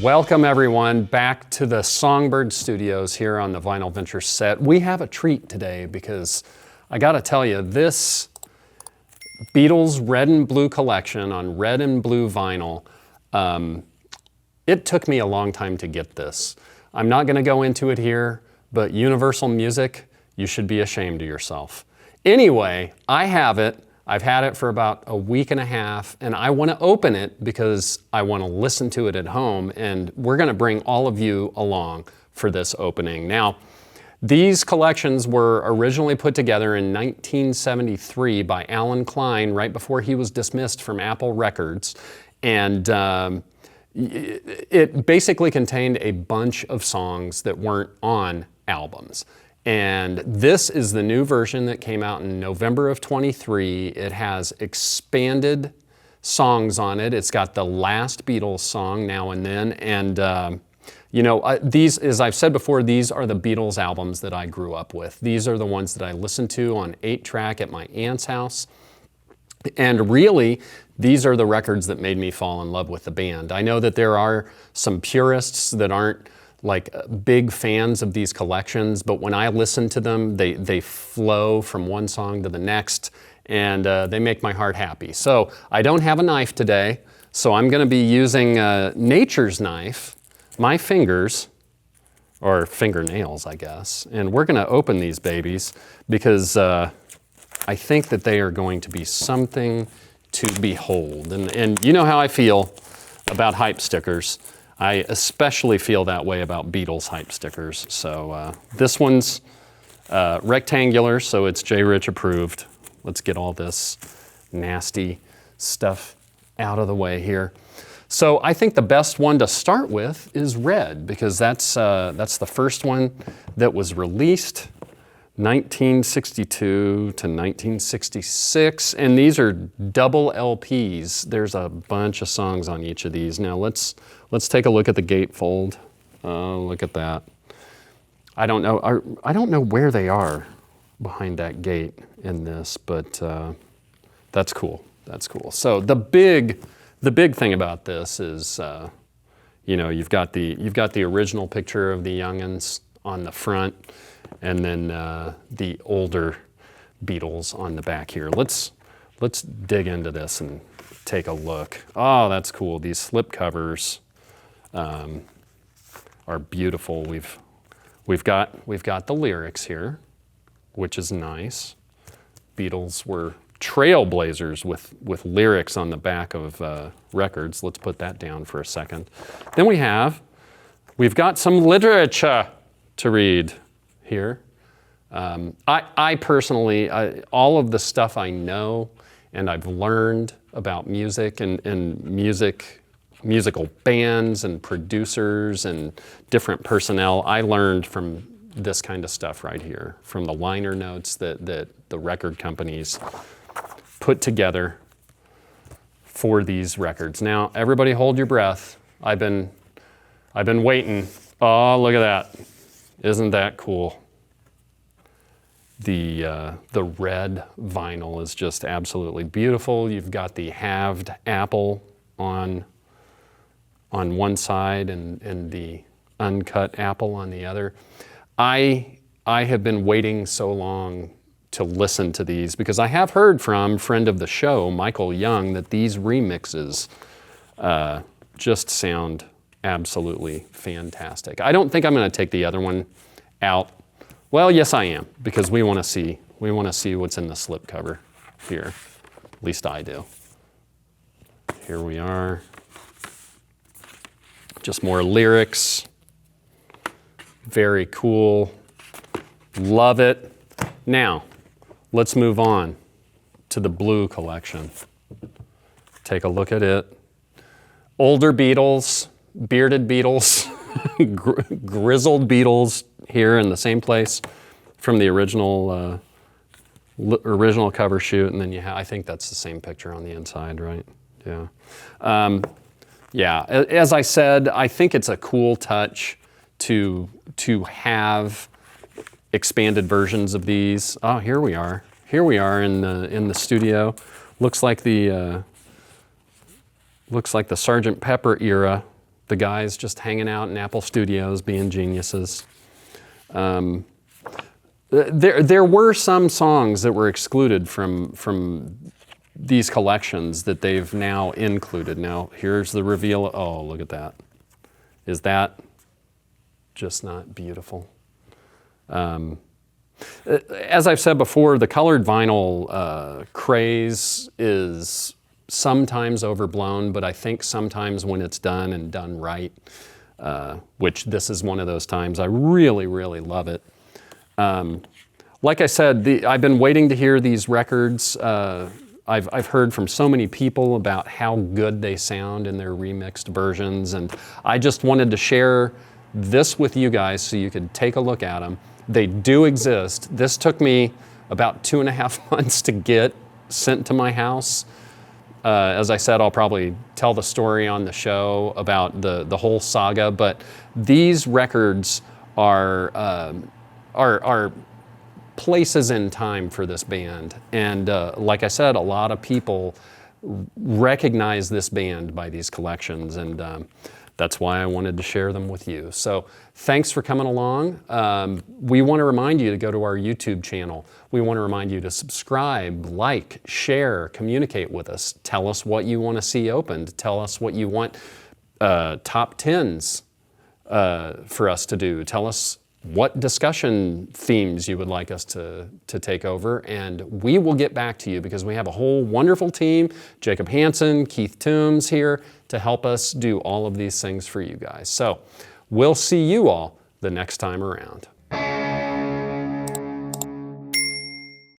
Welcome everyone back to the Songbird Studios here on the Vinyl Venture set. We have a treat today because I gotta tell you, this Beatles Red and Blue collection on red and blue vinyl, it took me a long time to get this. I'm not gonna go into it here, but Universal Music, you should be ashamed of yourself. Anyway, I have it. I've had it for about a week and a half, and I want to open it because I want to listen to it at home, and we're going to bring all of you along for this opening. Now, these collections were originally put together in 1973 by Alan Klein, right before he was dismissed from Apple Records, and it basically contained a bunch of songs that weren't on albums. And this is the new version that came out in November of 23. It has expanded songs on it. It's got the last Beatles song, Now and Then. And, these, as I've said before, these are the Beatles albums that I grew up with. These are the ones that I listened to on 8-track at my aunt's house. And really, these are the records that made me fall in love with the band. I know that there are some purists that aren't like big fans of these collections, but when I listen to them, they flow from one song to the next, and they make my heart happy. So I don't have a knife today, so I'm gonna be using nature's knife, my fingers, or fingernails, I guess, and we're gonna open these babies because I think that they are going to be something to behold. And you know how I feel about hype stickers. I especially feel that way about Beatles hype stickers. So this one's rectangular, so it's J. Rich approved. Let's get all this nasty stuff out of the way here. So I think the best one to start with is red, because that's the first one that was released 1962 to 1966, and these are double LPs. There's a bunch of songs on each of these. Now let's take a look at the gatefold. Look at that. I don't know where they are behind that gate in this, but that's cool. That's cool. So the big thing about this is, you've got the original picture of the young'uns on the front, and then the older Beatles on the back here. Let's dig into this and take a look. Oh, that's cool. These slip covers are beautiful. We've got the lyrics here, which is nice. Beatles were trailblazers with lyrics on the back of records. Let's put that down for a second. Then we've got some literature to read here. I personally, all of the stuff I know and I've learned about music and musical bands and producers and different personnel, I learned from this kind of stuff right here, from the liner notes that the record companies put together for these records. Now, everybody hold your breath. I've been waiting. Oh, look at that. Isn't that cool? The red vinyl is just absolutely beautiful. You've got the halved apple on one side and the uncut apple on the other. I have been waiting so long to listen to these because I have heard from friend of the show, Michael Young, that these remixes just sound absolutely fantastic. I don't think I'm going to take the other one out. Well, yes, I am, because we want to see what's in the slipcover here. At least I do. Here we are. Just more lyrics. Very cool. Love it. Now, let's move on to the blue collection. Take a look at it. Older Beatles, bearded Beatles, grizzled Beatles here in the same place from the original cover shoot, and then I think that's the same picture on the inside, right? Yeah. Yeah, as I said, I think it's a cool touch to have expanded versions of these. Oh, here we are. Here we are in the studio. Looks like the Sgt. Pepper era the guys just hanging out in Apple Studios being geniuses. There were some songs that were excluded from these collections that they've now included. Now, here's the reveal. Oh, look at that. Is that just not beautiful? As I've said before, the colored vinyl craze is sometimes overblown, but I think sometimes when it's done and done right, which this is one of those times, I really, really love it. Like I said, I've been waiting to hear these records. I've heard from so many people about how good they sound in their remixed versions, and I just wanted to share this with you guys so you could take a look at them. They do exist. This took me about 2.5 months to get sent to my house. As I said, I'll probably tell the story on the show about the whole saga, but these records are places in time for this band. And like I said, a lot of people recognize this band by these collections, and that's why I wanted to share them with you. So thanks for coming along. We want to remind you to go to our YouTube channel. We want to remind you to subscribe, like, share, communicate with us. Tell us what you want to see opened. Tell us what you want top 10s for us to do. Tell us what discussion themes you would like us to take over, and we will get back to you because we have a whole wonderful team, Jacob Hansen, Keith Toombs here, to help us do all of these things for you guys. So we'll see you all the next time around.